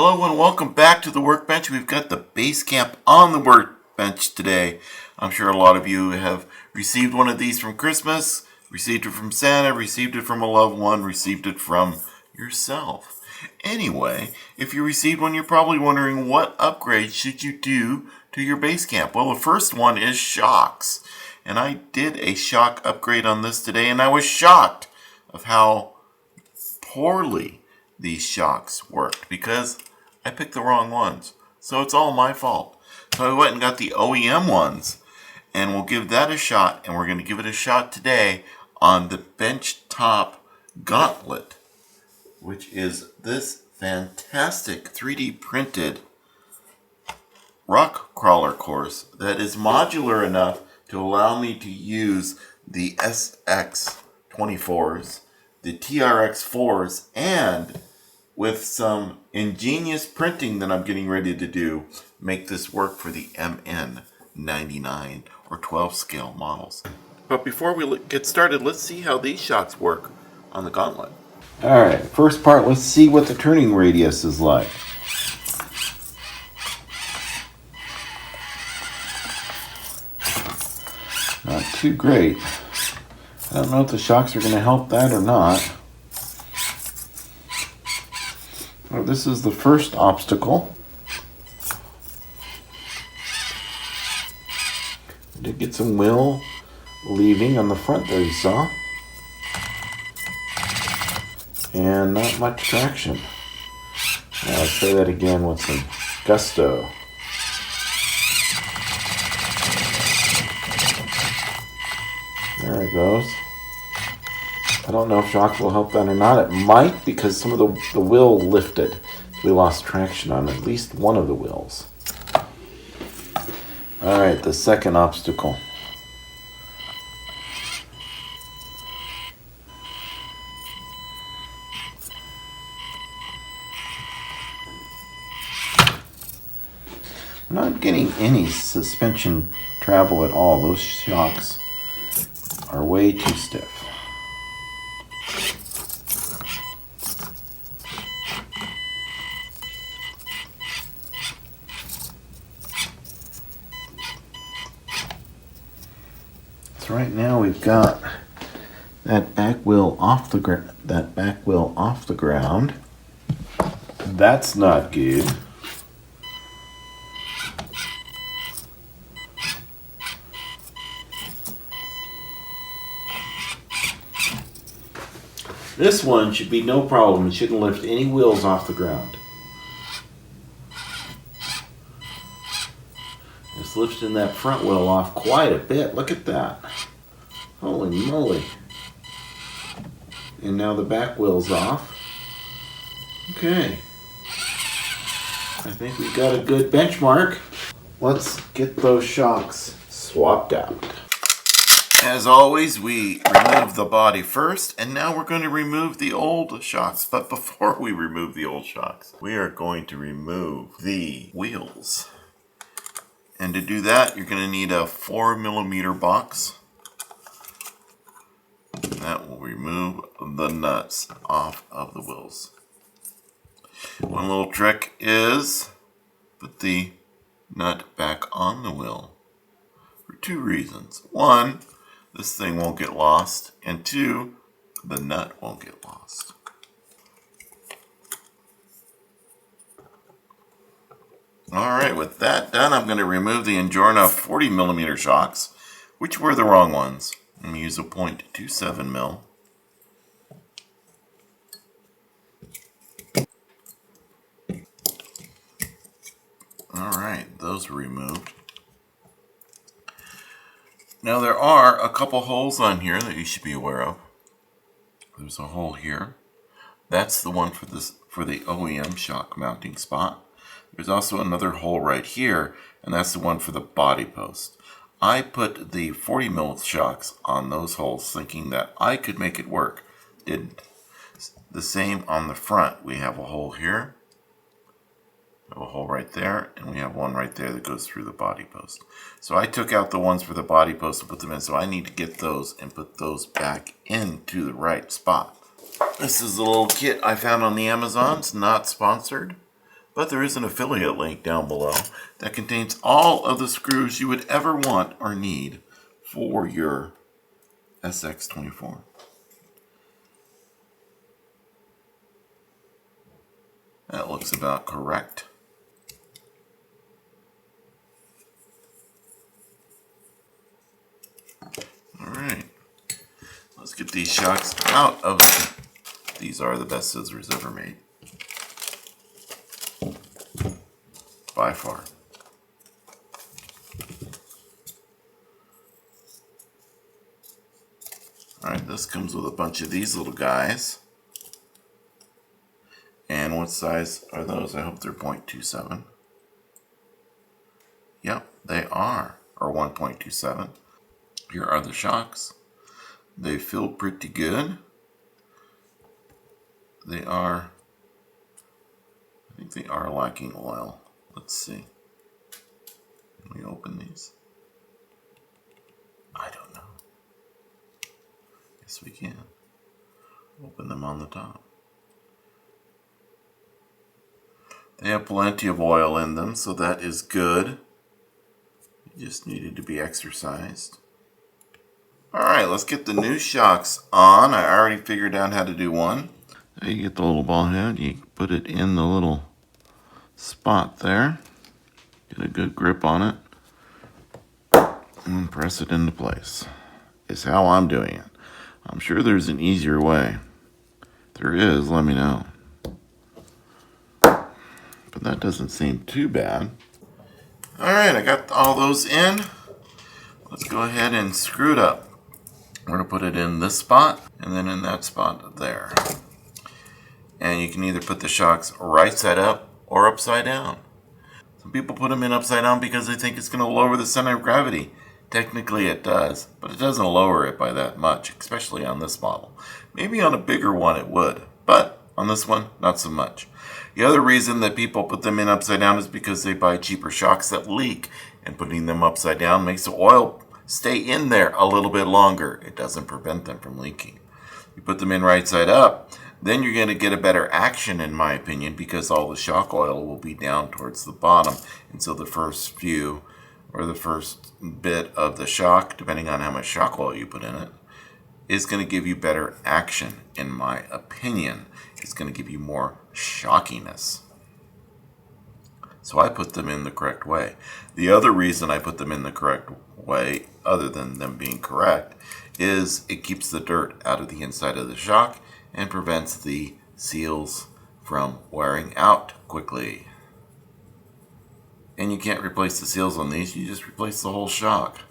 Hello and welcome back to the workbench. We've got the base camp on the workbench today. I'm sure a lot of you have received one of these from Christmas, received it from Santa, received it from a loved one, received it from yourself. Anyway, if you received one, you're probably wondering what upgrade should you do to your base camp. Well, the first one is shocks. And I did a shock upgrade on this today, and I was shocked of how poorly these shocks worked because I picked the wrong ones. So it's all my fault. So I went and got the OEM ones, and we'll give that a shot, and we're going to give it a shot today on the bench top gauntlet, which is this fantastic 3D printed rock crawler course that is modular enough to allow me to use the SCX24s, the TRX4s, and with some ingenious printing that I'm getting ready to do, make this work for the MN99 or 12 scale models. But before we get started, let's see how these shocks work on the gauntlet. Alright, first part, let's see what the turning radius is like. Not too great. I don't know if the shocks are going to help that or not. Well, this is the first obstacle. I did get some wheel leaving on the front there, you saw. And not much traction. Now I'll say that again with some gusto. There it goes. I don't know if shocks will help that or not. It might, because some of the wheel lifted. We lost traction on at least one of the wheels. Alright, the second obstacle. I'm not getting any suspension travel at all. Those shocks are way too stiff. So right now we've got that back wheel off the ground. That's not good. This one should be no problem. It shouldn't lift any wheels off the ground. It's lifting that front wheel off quite a bit. Look at that. Holy moly. And now the back wheel's off. Okay. I think we've got a good benchmark. Let's get those shocks swapped out. As always, we remove the body first, and now we're going to remove the old shocks. But before we remove the old shocks, we are going to remove the wheels. And to do that, you're going to need a 4mm box. That will remove the nuts off of the wheels. One little trick is put the nut back on the wheel for two reasons. One, this thing won't get lost, and two, the nut won't get lost. Alright, with that done, I'm going to remove the Injorna 40mm shocks, which were the wrong ones. I'm going to use a .27 mil. Alright, those are removed. Now there are a couple holes on here that you should be aware of. There's a hole here. That's the one for the OEM shock mounting spot. There's also another hole right here, and that's the one for the body post. I put the 40mm shocks on those holes thinking that I could make it work. Didn't. The same on the front. We have a hole here. We have a hole right there, and we have one right there that goes through the body post. So I took out the ones for the body post and put them in, so I need to get those and put those back into the right spot. This is a little kit I found on the Amazon. It's not sponsored. But there is an affiliate link down below that contains all of the screws you would ever want or need for your SCX24. That looks about correct. Alright, let's get these shocks out of these are the best scissors ever made. By far. Alright, this comes with a bunch of these little guys. And what size are those? I hope they're 0.27. Yep, they are, or 1.27. Here are the shocks. They feel pretty good. They are, I think they are lacking oil. Let's see. Can we open these? I don't know. Yes, we can. Open them on the top. They have plenty of oil in them, so that is good. It just needed to be exercised. Alright, let's get the new shocks on. I already figured out how to do one. There you get the little ball head. You put it in the little spot there. Get a good grip on it. And press it into place. Is how I'm doing it. I'm sure there's an easier way. If there is, let me know. But that doesn't seem too bad. Alright, I got all those in. Let's go ahead and screw it up. We're going to put it in this spot and then in that spot there. And you can either put the shocks right side up or upside down. Some people put them in upside down because they think it's going to lower the center of gravity. Technically it does, but it doesn't lower it by that much, especially on this model. Maybe on a bigger one it would, but on this one, not so much. The other reason that people put them in upside down is because they buy cheaper shocks that leak, and putting them upside down makes the oil stay in there a little bit longer. It doesn't prevent them from leaking. You put them in right side up, then you're going to get a better action, in my opinion, because all the shock oil will be down towards the bottom. And so the first few, or the first bit of the shock, depending on how much shock oil you put in it, is going to give you better action, in my opinion. It's going to give you more shockiness. So I put them in the correct way. The other reason I put them in the correct way, other than them being correct, is it keeps the dirt out of the inside of the shock and prevents the seals from wearing out quickly. And you can't replace the seals on these, you just replace the whole shock.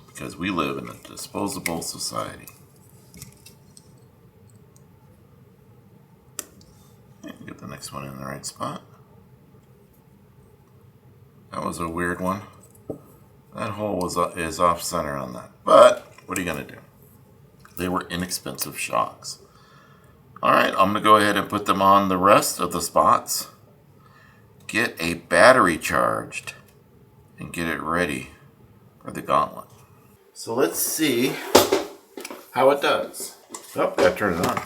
Because we live in a disposable society. And get the next one in the right spot. That was a weird one. That hole is off center on that. But what are you going to do? They were inexpensive shocks. Alright, I'm going to go ahead and put them on the rest of the spots. Get a battery charged. And get it ready for the gauntlet. So let's see how it does. Oh, gotta turn it on.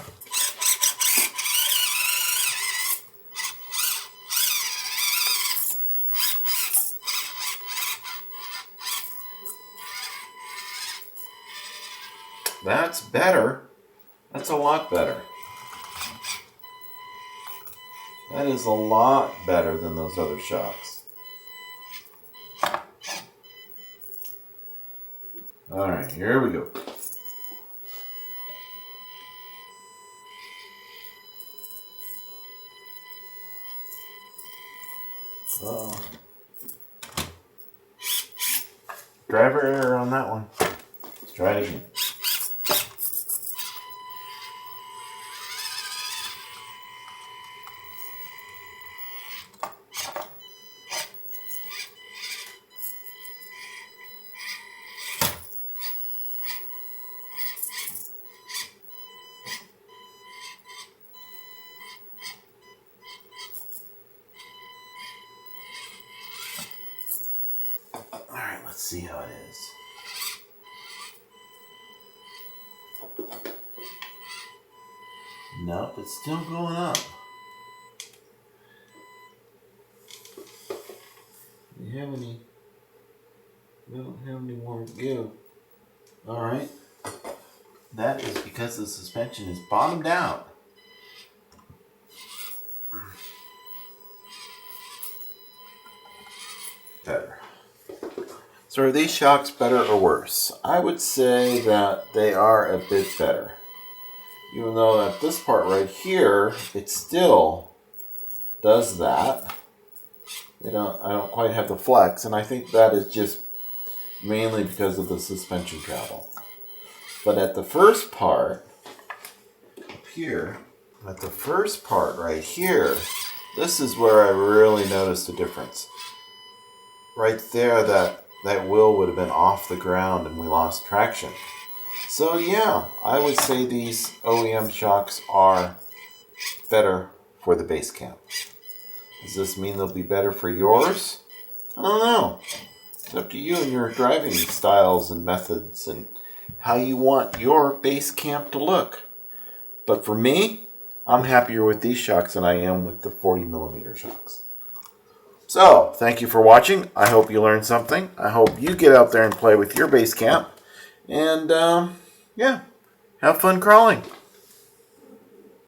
That's better. That's a lot better. That is a lot better than those other shocks. Alright, here we go. Uh-oh. Driver error on that one. Let's try it again. Alright, let's see how it is. Nope, it's still going up. We don't have any more to go. Alright. That is because the suspension is bottomed out. Better. So are these shocks better or worse? I would say that they are a bit better. Even though at this part right here, it still does that. I don't quite have the flex, and I think that is just mainly because of the suspension travel. But at the first part, up here, at the first part right here, this is where I really noticed a difference. Right there, that wheel would have been off the ground and we lost traction. So yeah, I would say these OEM shocks are better for the base camp. Does this mean they'll be better for yours? I don't know. It's up to you and your driving styles and methods and how you want your base camp to look. But for me, I'm happier with these shocks than I am with the 40mm shocks. So, thank you for watching. I hope you learned something. I hope you get out there and play with your base camp. And, yeah, have fun crawling.